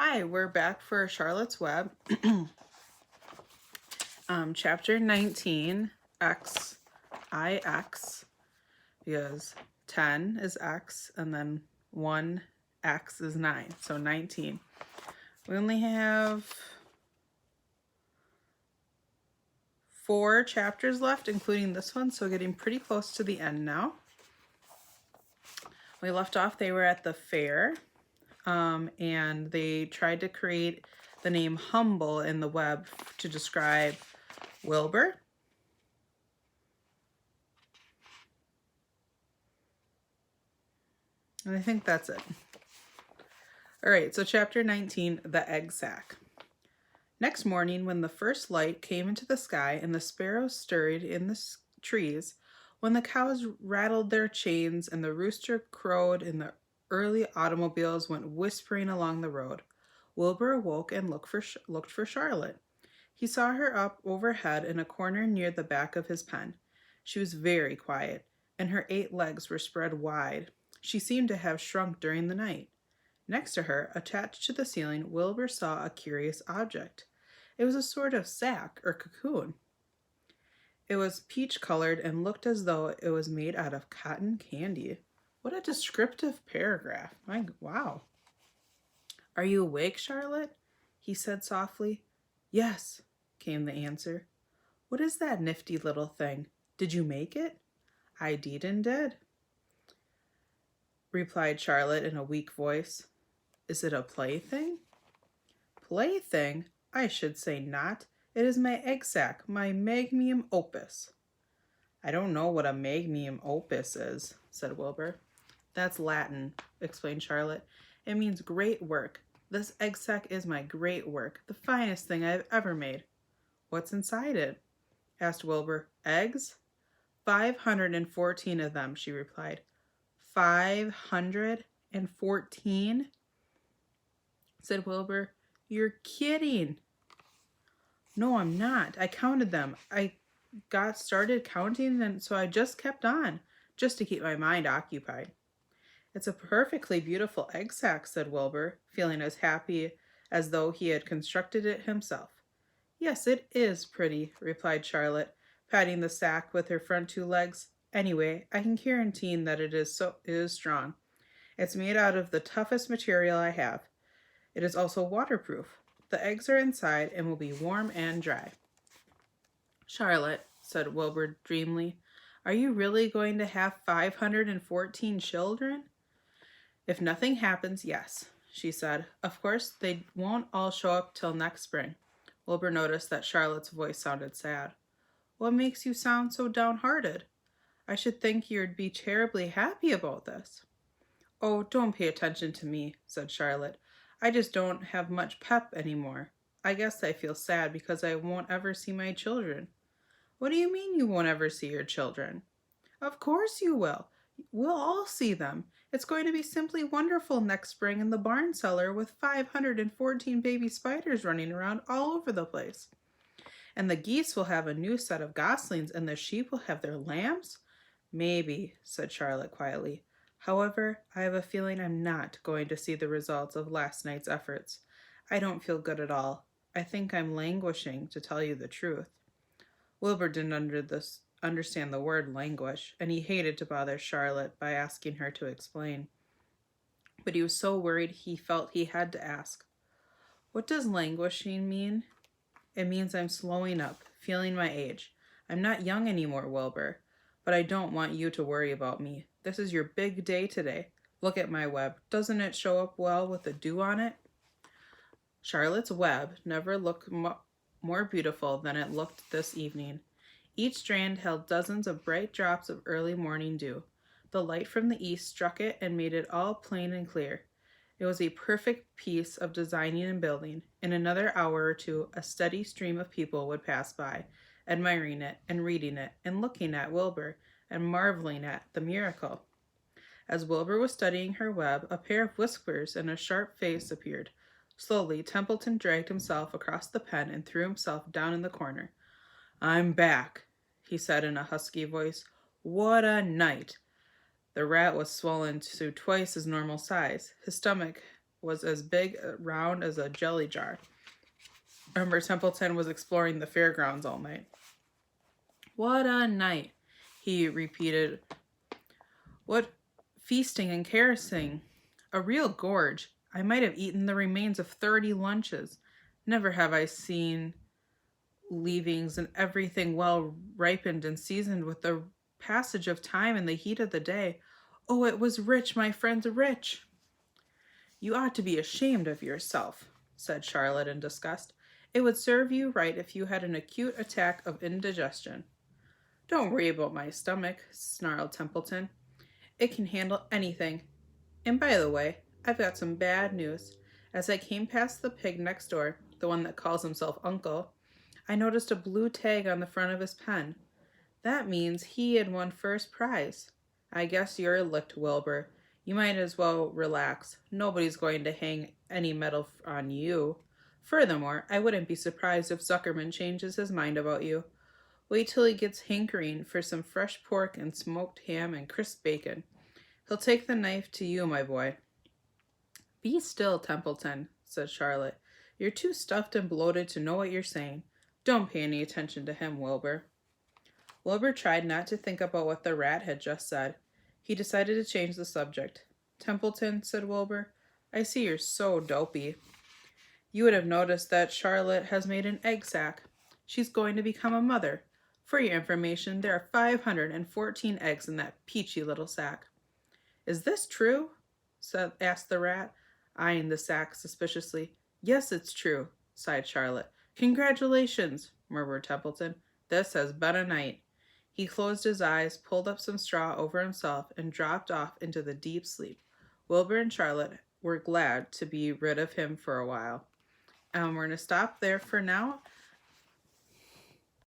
Hi, we're back for Charlotte's Web, chapter 19, X, IX, because 10 is X, and then 1X is 9, so 19. We only have 4 chapters left, including this one, so getting pretty close to the end now. We left off, they were at the fair, and they tried to create the name Humble in the web to describe Wilbur. And I think that's it. All right, so chapter 19, the egg sack. Next morning, when the first light came into the sky and the sparrows stirred in the trees, when the cows rattled their chains and the rooster crowed and the early automobiles went whispering along the road, Wilbur awoke and looked for Charlotte. He saw her up overhead in a corner near the back of his pen. She was very quiet, and her 8 legs were spread wide. She seemed to have shrunk during the night. Next to her, attached to the ceiling, Wilbur saw a curious object. It was a sort of sack or cocoon. It was peach-colored and looked as though it was made out of cotton candy. What a descriptive paragraph. Wow. "Are you awake, Charlotte?" he said softly. "Yes," came the answer. "What is that nifty little thing? Did you make it?" "I did," replied Charlotte in a weak voice. "Is it a plaything?" "Plaything? I should say not. It is my egg sack, my magnum opus." "I don't know what a magnum opus is," said Wilbur. "That's Latin," explained Charlotte. "It means great work. This egg sack is my great work, the finest thing I have ever made." "What's inside it?" asked Wilbur. "Eggs?" 514 of them, she replied. 514? said Wilbur. "You're kidding." "No, I'm not. I counted them. I got started counting, and so I just kept on, just to keep my mind occupied." "It's a perfectly beautiful egg sack," said Wilbur, feeling as happy as though he had constructed it himself. "Yes, it is pretty," replied Charlotte, patting the sack with her front 2 legs. "Anyway, I can guarantee that it is strong. It's made out of the toughest material I have. It is also waterproof. The eggs are inside and will be warm and dry." "Charlotte," said Wilbur dreamily, "are you really going to have 514 children?" "If nothing happens, yes," she said. "Of course, they won't all show up till next spring." Wilbur noticed that Charlotte's voice sounded sad. "What makes you sound so downhearted? I should think you'd be terribly happy about this." "Oh, don't pay attention to me," said Charlotte. "I just don't have much pep anymore. I guess I feel sad because I won't ever see my children." "What do you mean you won't ever see your children?" "Of course you will. We'll all see them. It's going to be simply wonderful next spring in the barn cellar with 514 baby spiders running around all over the place. And the geese will have a new set of goslings, and the sheep will have their lambs." "Maybe," said Charlotte quietly. "However, I have a feeling I'm not going to see the results of last night's efforts. I don't feel good at all. I think I'm languishing, to tell you the truth." Wilbur didn't understand the word languish, and he hated to bother Charlotte by asking her to explain. But he was so worried he felt he had to ask. "What does languishing mean?" "It means I'm slowing up, feeling my age. I'm not young anymore, Wilbur. But I don't want you to worry about me. This is your big day today. Look at my web. Doesn't it show up well with the dew on it?" Charlotte's web never looked more beautiful than it looked this evening. Each strand held dozens of bright drops of early morning dew. The light from the east struck it and made it all plain and clear. It was a perfect piece of designing and building. In another hour or two, a steady stream of people would pass by, admiring it and reading it and looking at Wilbur and marveling at the miracle. As Wilbur was studying her web, a pair of whiskers and a sharp face appeared. Slowly, Templeton dragged himself across the pen and threw himself down in the corner. "I'm back," he said in a husky voice. "What a night!" The rat was swollen to twice his normal size. His stomach was as big round as a jelly jar. Remember, Templeton was exploring the fairgrounds all night. What a night, he repeated. What feasting and carousing. A real gorge. I might have eaten the remains of 30 lunches. Never have I seen leavings and everything well ripened and seasoned with the passage of time and the heat of the day. Oh, it was rich, my friends, rich. You ought to be ashamed of yourself, said Charlotte in disgust. It would serve you right if you had an acute attack of indigestion. Don't worry about my stomach, snarled Templeton. It can handle anything. And by the way, I've got some bad news. As I came past the pig next door, the one that calls himself Uncle, I noticed a blue tag on the front of his pen. That means he had won first prize. I guess you're licked, Wilbur. You might as well relax. Nobody's going to hang any medal on you. Furthermore, I wouldn't be surprised if Zuckerman changes his mind about you. Wait till he gets hankering for some fresh pork and smoked ham and crisp bacon. He'll take the knife to you, my boy. Be still, Templeton, said Charlotte. You're too stuffed and bloated to know what you're saying. Don't pay any attention to him, Wilbur. Wilbur tried not to think about what the rat had just said. He decided to change the subject. Templeton, said Wilbur, I see you're so dopey. You would have noticed that Charlotte has made an egg sack. She's going to become a mother. For your information, there are 514 eggs in that peachy little sack. Is this true? Asked the rat, eyeing the sack suspiciously. Yes, it's true, sighed Charlotte. Congratulations, murmured Templeton. This has been a night. He closed his eyes, pulled up some straw over himself, and dropped off into the deep sleep. Wilbur and Charlotte were glad to be rid of him for a while. We're going to stop there for now.